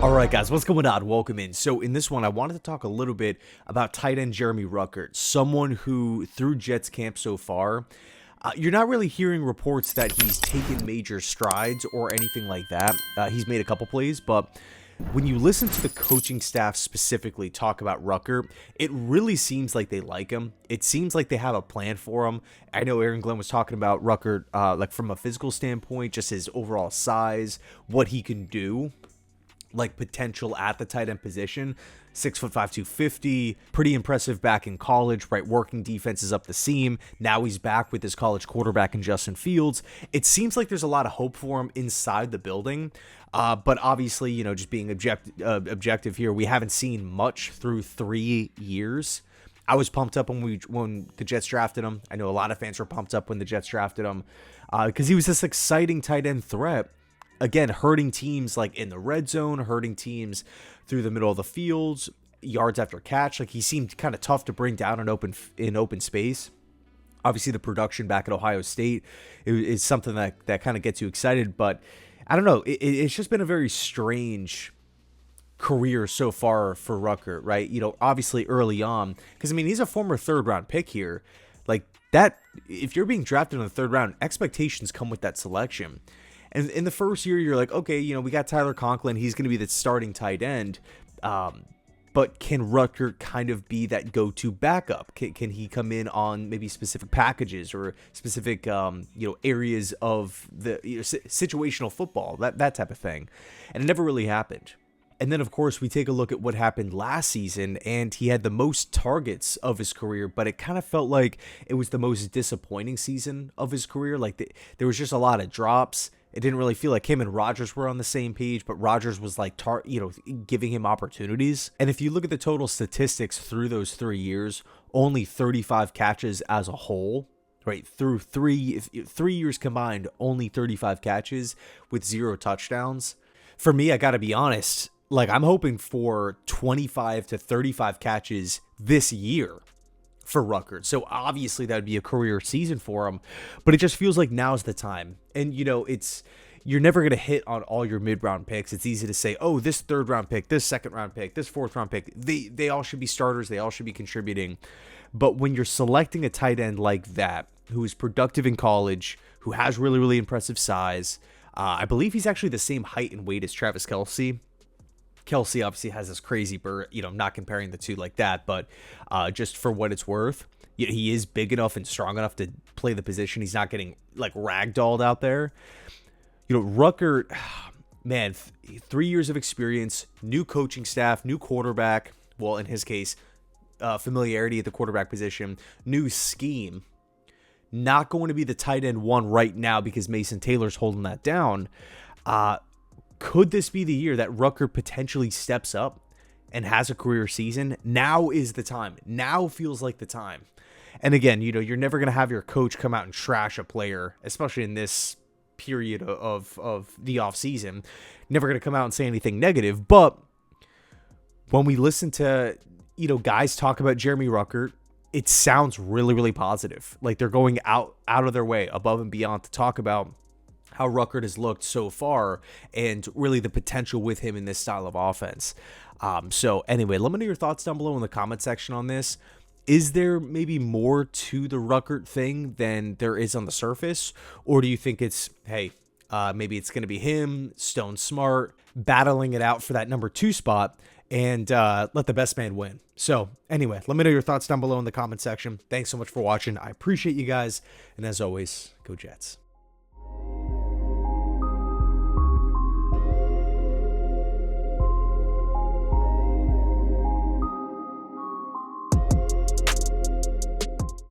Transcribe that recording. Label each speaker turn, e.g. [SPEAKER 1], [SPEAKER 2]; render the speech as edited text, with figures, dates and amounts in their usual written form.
[SPEAKER 1] All right, guys, what's going on? Welcome in. So in this one, I wanted to talk a little bit about tight end Jeremy Ruckert, someone who, through Jets camp so far, you're not really hearing reports that he's taken major strides or anything like that. He's made a couple plays, but when you listen to the coaching staff specifically talk about Ruckert, it really seems like they like him. It seems like they have a plan for him. I know Aaron Glenn was talking about Ruckert, like from a physical standpoint, just his overall size, what he can do, like potential at the tight end position. 6'5", 250, pretty impressive back in college, right? Working defenses up the seam. Now he's back with his college quarterback in Justin Fields. It seems like there's a lot of hope for him inside the building. But obviously, you know, just being objective here, we haven't seen much through 3 years. I was pumped up when the Jets drafted him. I know a lot of fans were pumped up when the Jets drafted him because he was this exciting tight end threat. Again, hurting teams like in the red zone, hurting teams through the middle of the fields, yards after catch. Like he seemed kind of tough to bring down in open space. Obviously, the production back at Ohio State is something that kind of gets you excited. But I don't know. It's just been a very strange career so far for Ruckert, right? You know, obviously early on, because I mean he's a former third-round pick here. Like that, if you're being drafted in the third round, expectations come with that selection. And in the first year, you're like, okay, you know, we got Tyler Conklin. He's going to be the starting tight end. But can Ruckert kind of be that go-to backup? Can he come in on maybe specific packages or specific, areas of the situational football, that type of thing? And it never really happened. And then, of course, we take a look at what happened last season, and he had the most targets of his career, but it kind of felt like it was the most disappointing season of his career. Like there was just a lot of drops. It didn't really feel like him and Rodgers were on the same page, but Rodgers was like, giving him opportunities. And if you look at the total statistics through those 3 years, only 35 catches as a whole, right? Through three years combined, only 35 catches with 0 touchdowns. For me, I got to be honest, like I'm hoping for 25 to 35 catches this year for Ruckert. So obviously that would be a career season for him, but it just feels like now's the time. And you know, you're never going to hit on all your mid-round picks. It's easy to say, oh, this third-round pick, this second-round pick, this fourth-round pick, they all should be starters. They all should be contributing. But when you're selecting a tight end like that, who is productive in college, who has really, really impressive size, I believe he's actually the same height and weight as Travis Kelce. Kelce obviously has this crazy bird, not comparing the two like that, but just for what it's worth, he is big enough and strong enough to play the position. He's not getting like ragdolled out there. Ruckert, man, 3 years of experience, new coaching staff, new quarterback. Well, in his case, familiarity at the quarterback position, new scheme. Not going to be the tight end one right now because Mason Taylor's holding that down. Could this be the year that Ruckert potentially steps up and has a career season? Now is the time. Now feels like the time. And again, you're never going to have your coach come out and trash a player, especially in this period of the offseason. Never going to come out and say anything negative. But when we listen to, guys talk about Jeremy Ruckert, it sounds really, really positive. Like they're going out of their way, above and beyond to talk about how Ruckert has looked so far and really the potential with him in this style of offense. So anyway, let me know your thoughts down below in the comment section on this. Is there maybe more to the Ruckert thing than there is on the surface? Or do you think it's, hey, maybe it's going to be him, Stone Smart, battling it out for that number 2 spot and let the best man win? So anyway, let me know your thoughts down below in the comment section. Thanks so much for watching. I appreciate you guys. And as always, go Jets.